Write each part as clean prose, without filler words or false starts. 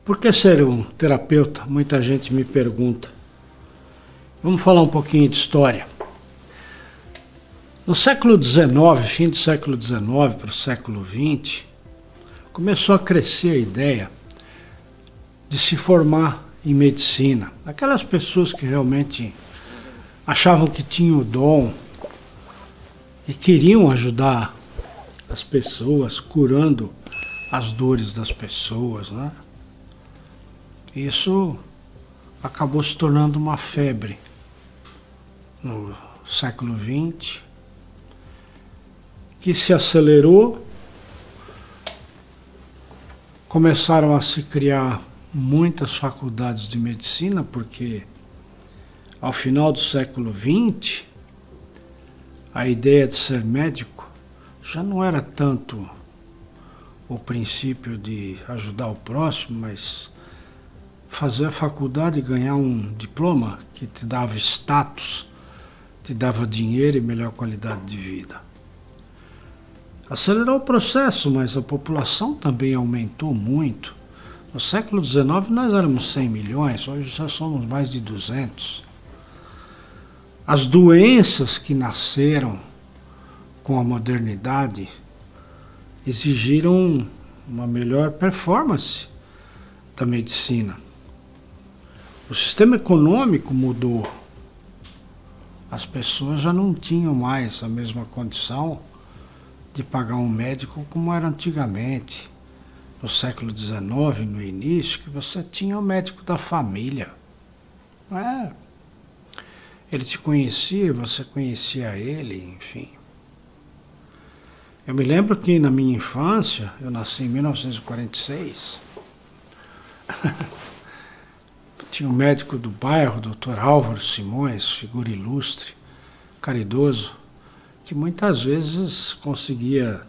Por que ser um terapeuta? Muita gente me pergunta. Vamos falar um pouquinho de história. No século XIX, fim do século XIX para o século XX, começou a crescer a ideia de se formar em medicina. Aquelas pessoas que realmente achavam que tinham o dom e queriam ajudar as pessoas, curando as dores das pessoas, né? Isso acabou se tornando uma febre no século XX, que se acelerou, começaram a se criar muitas faculdades de medicina, porque ao final do século XX, a ideia de ser médico já não era tanto o princípio de ajudar o próximo, mas fazer a faculdade e ganhar um diploma que te dava status, te dava dinheiro e melhor qualidade de vida. Acelerou o processo, mas a população também aumentou muito. No século XIX nós éramos 100 milhões, hoje já somos mais de 200. As doenças que nasceram com a modernidade exigiram uma melhor performance da medicina. O sistema econômico mudou. As pessoas já não tinham mais a mesma condição de pagar um médico como era antigamente. No século XIX, no início, que você tinha o médico da família. Ele te conhecia, você conhecia ele, enfim. Eu me lembro que na minha infância, eu nasci em 1946, tinha um médico do bairro, Dr. Álvaro Simões, figura ilustre, caridoso, que muitas vezes conseguia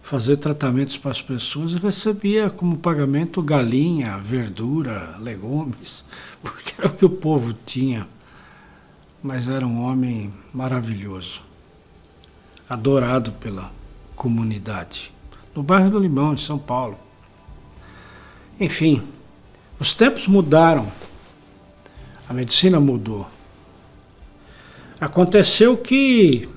fazer tratamentos para as pessoas e recebia como pagamento galinha, verdura, legumes, porque era o que o povo tinha. Mas era um homem maravilhoso, adorado pela comunidade, no bairro do Limão, em São Paulo. Enfim, os tempos mudaram, a medicina mudou. Aconteceu que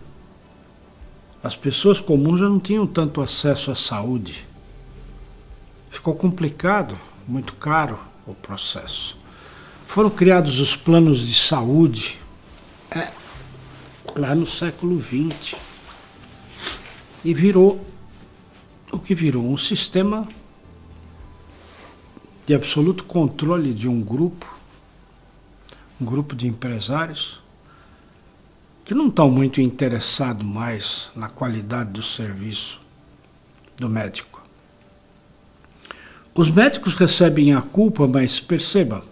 as pessoas comuns já não tinham tanto acesso à saúde. Ficou complicado, muito caro o processo. Foram criados os planos de saúde, lá no século XX. E virou o que virou, um sistema de absoluto controle de um grupo de empresários que não estão muito interessados mais na qualidade do serviço do médico. Os médicos recebem a culpa, mas perceba,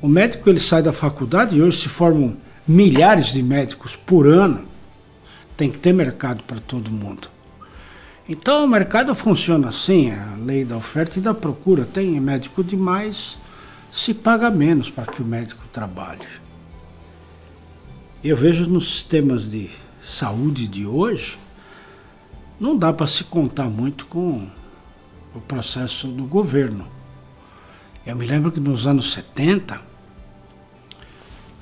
o médico ele sai da faculdade e hoje se formam milhares de médicos por ano. Tem que ter mercado para todo mundo. Então o mercado funciona assim, a lei da oferta e da procura. Tem médico demais, se paga menos para que o médico trabalhe. Eu vejo nos sistemas de saúde de hoje, não dá para se contar muito com o processo do governo. Eu me lembro que nos anos 70,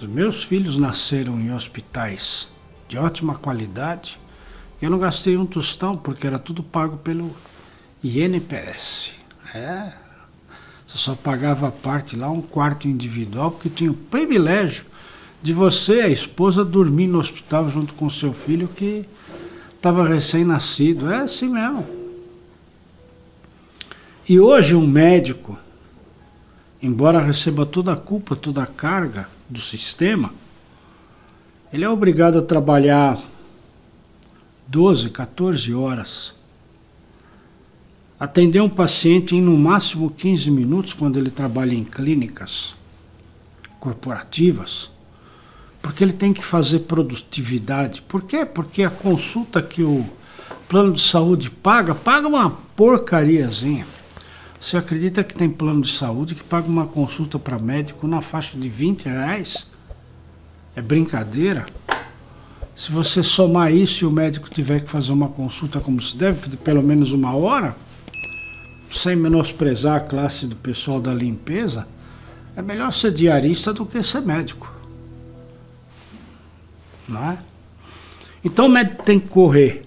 os meus filhos nasceram em hospitais de ótima qualidade. Eu não gastei um tostão porque era tudo pago pelo INPS. Você só pagava a parte lá, um quarto individual, porque tinha o privilégio de você, a esposa, dormir no hospital junto com seu filho que estava recém-nascido. É assim mesmo. E hoje um médico, embora receba toda a culpa, toda a carga do sistema, ele é obrigado a trabalhar 12, 14 horas, atender um paciente em no máximo 15 minutos quando ele trabalha em clínicas corporativas, porque ele tem que fazer produtividade. Por quê? Porque a consulta que o plano de saúde paga uma porcariazinha. Você acredita que tem plano de saúde que paga uma consulta para médico na faixa de R$20? É brincadeira? Se você somar isso e o médico tiver que fazer uma consulta como se deve, de pelo menos 1 hora, sem menosprezar a classe do pessoal da limpeza, é melhor ser diarista do que ser médico. Não é? Então o médico tem que correr.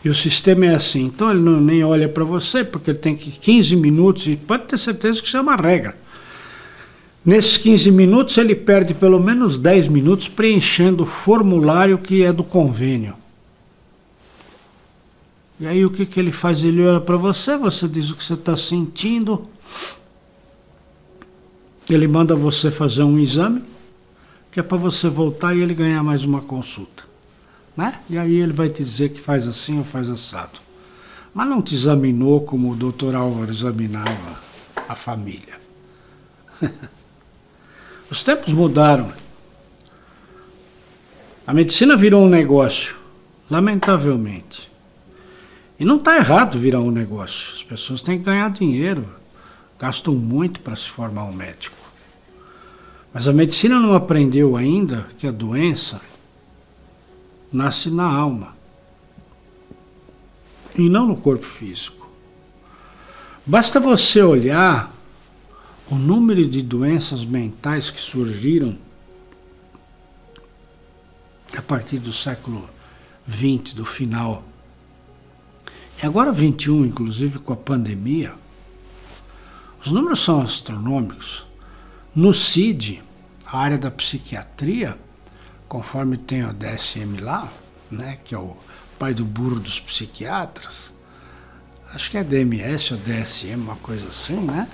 E o sistema é assim. Então ele nem olha para você, porque ele tem que 15 minutos, e pode ter certeza que isso é uma regra. Nesses 15 minutos ele perde pelo menos 10 minutos preenchendo o formulário que é do convênio. E aí o que ele faz? Ele olha para você, você diz o que você está sentindo. Ele manda você fazer um exame, que é para você voltar e ele ganhar mais uma consulta. Né? E aí ele vai te dizer que faz assim ou faz assado. Mas não te examinou como o doutor Álvaro examinava a família. Os tempos mudaram. A medicina virou um negócio, lamentavelmente. E não está errado virar um negócio. As pessoas têm que ganhar dinheiro, gastam muito para se formar um médico. Mas a medicina não aprendeu ainda que a doença nasce na alma e não no corpo físico. Basta você olhar o número de doenças mentais que surgiram a partir do século XX, do final. E agora 21, inclusive com a pandemia, os números são astronômicos. No CID, a área da psiquiatria, conforme tem o DSM lá, né, que é o pai do burro dos psiquiatras, acho que é DMS ou DSM, uma coisa assim, né?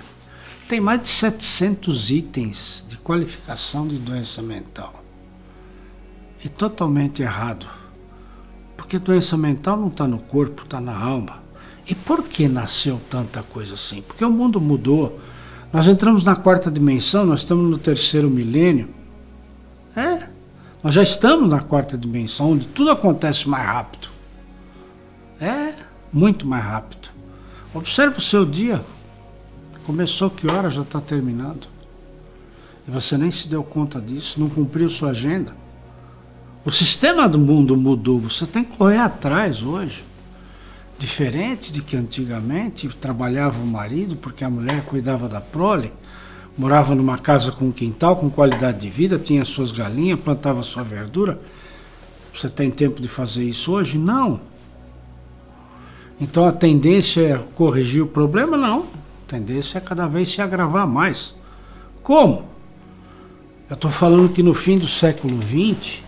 Tem mais de 700 itens de qualificação de doença mental. E totalmente errado. Porque doença mental não está no corpo, está na alma. E por que nasceu tanta coisa assim? Porque o mundo mudou. Nós entramos na 4ª dimensão, nós estamos no 3º milênio. Nós já estamos na 4ª dimensão, onde tudo acontece mais rápido. Muito mais rápido. Observe o seu dia. Começou que hora, já está terminando. E você nem se deu conta disso, não cumpriu sua agenda. O sistema do mundo mudou, você tem que correr atrás hoje. Diferente de que antigamente trabalhava o marido, porque a mulher cuidava da prole, morava numa casa com quintal, com qualidade de vida, tinha suas galinhas, plantava sua verdura. Você tem tempo de fazer isso hoje? Não. Então a tendência é corrigir o problema? Não. A tendência é cada vez se agravar mais. Como? Eu estou falando que no fim do século XX,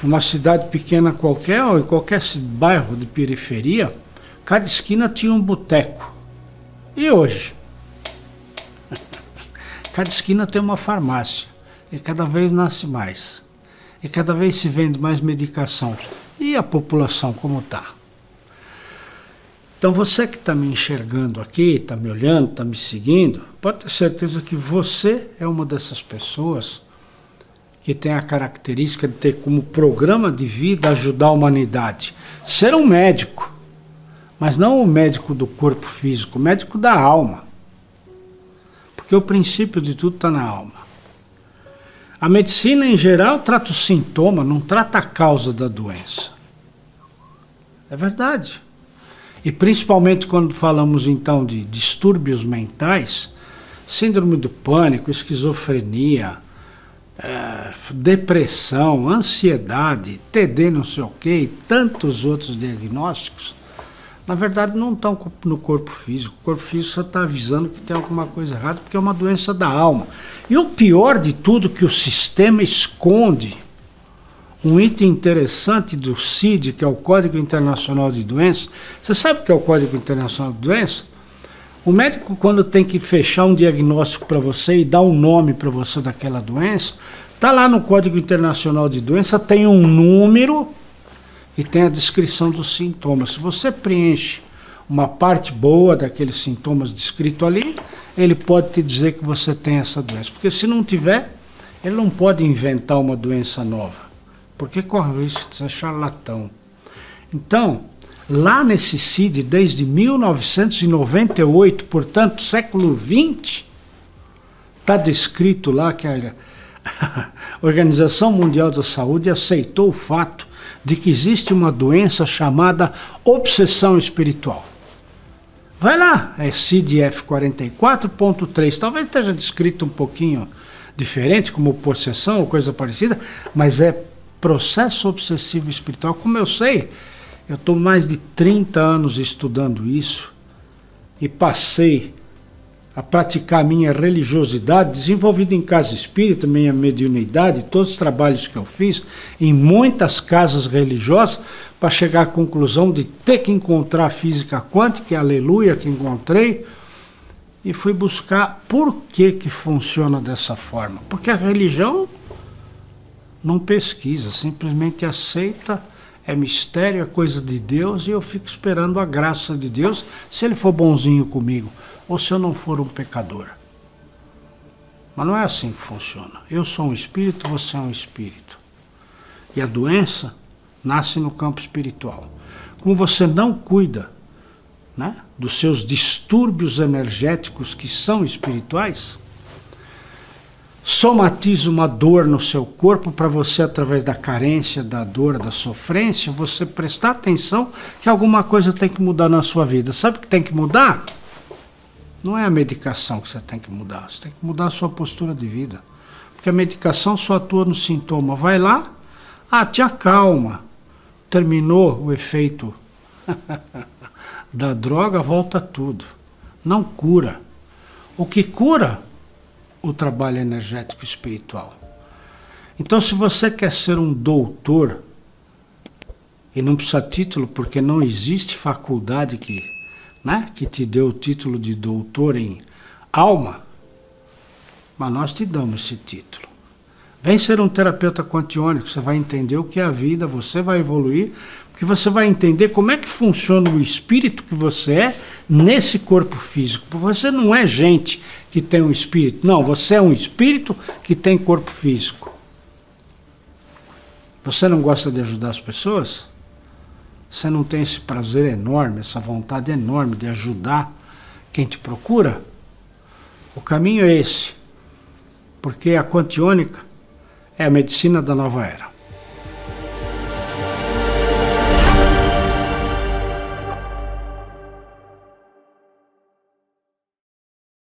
numa cidade pequena qualquer, ou em qualquer bairro de periferia, cada esquina tinha um boteco. E hoje? Cada esquina tem uma farmácia. E cada vez nasce mais. E cada vez se vende mais medicação. E a população como está? Então você que está me enxergando aqui, está me olhando, está me seguindo, pode ter certeza que você é uma dessas pessoas que tem a característica de ter como programa de vida ajudar a humanidade. Ser um médico, mas não o médico do corpo físico, o médico da alma. Porque o princípio de tudo está na alma. A medicina, em geral, trata o sintoma, não trata a causa da doença. É verdade. E principalmente quando falamos, então, de distúrbios mentais, síndrome do pânico, esquizofrenia, depressão, ansiedade, TD não sei o quê, e tantos outros diagnósticos, na verdade não estão no corpo físico. O corpo físico só está avisando que tem alguma coisa errada, porque é uma doença da alma. E o pior de tudo, que o sistema esconde um item interessante do CID, que é o Código Internacional de Doenças. Você sabe o que é o Código Internacional de Doenças? O médico, quando tem que fechar um diagnóstico para você e dar um nome para você daquela doença, está lá no Código Internacional de Doença, tem um número e tem a descrição dos sintomas. Se você preenche uma parte boa daqueles sintomas descritos ali, ele pode te dizer que você tem essa doença. Porque se não tiver, ele não pode inventar uma doença nova, porque corre o risco de ser charlatão. Então, lá nesse CID, desde 1998, portanto, século XX, está descrito lá que a Organização Mundial da Saúde aceitou o fato de que existe uma doença chamada obsessão espiritual. Vai lá, é CID-F 44.3. Talvez esteja descrito um pouquinho diferente, como possessão ou coisa parecida, mas é processo obsessivo espiritual. Como eu sei, eu estou mais de 30 anos estudando isso e passei a praticar a minha religiosidade, desenvolvida em casa espírita, minha mediunidade, todos os trabalhos que eu fiz em muitas casas religiosas, para chegar à conclusão de ter que encontrar a física quântica, e aleluia que encontrei, e fui buscar por que funciona dessa forma. Porque a religião não pesquisa, simplesmente aceita, é mistério, é coisa de Deus, e eu fico esperando a graça de Deus, se Ele for bonzinho comigo, ou se eu não for um pecador. Mas não é assim que funciona. Eu sou um espírito, você é um espírito. E a doença nasce no campo espiritual. Como você não cuida, né, dos seus distúrbios energéticos que são espirituais, somatiza uma dor no seu corpo para você, através da carência, da dor, da sofrência, você prestar atenção que alguma coisa tem que mudar na sua vida. Sabe o que tem que mudar? Não é a medicação que você tem que mudar, você tem que mudar a sua postura de vida. Porque a medicação só atua no sintoma. Vai lá, te acalma. Terminou o efeito da droga, volta tudo. Não cura. O que cura? O trabalho energético espiritual. Então, se você quer ser um doutor, e não precisa título, porque não existe faculdade que te dê o título de doutor em alma, mas nós te damos esse título. Vem ser um terapeuta quantiônico, você vai entender o que é a vida, você vai evoluir, porque você vai entender como é que funciona o espírito que você é nesse corpo físico. Porque você não é gente que tem um espírito, não, você é um espírito que tem corpo físico. Você não gosta de ajudar as pessoas? Você não tem esse prazer enorme, essa vontade enorme de ajudar quem te procura? O caminho é esse, porque a quantiônica é a medicina da nova era.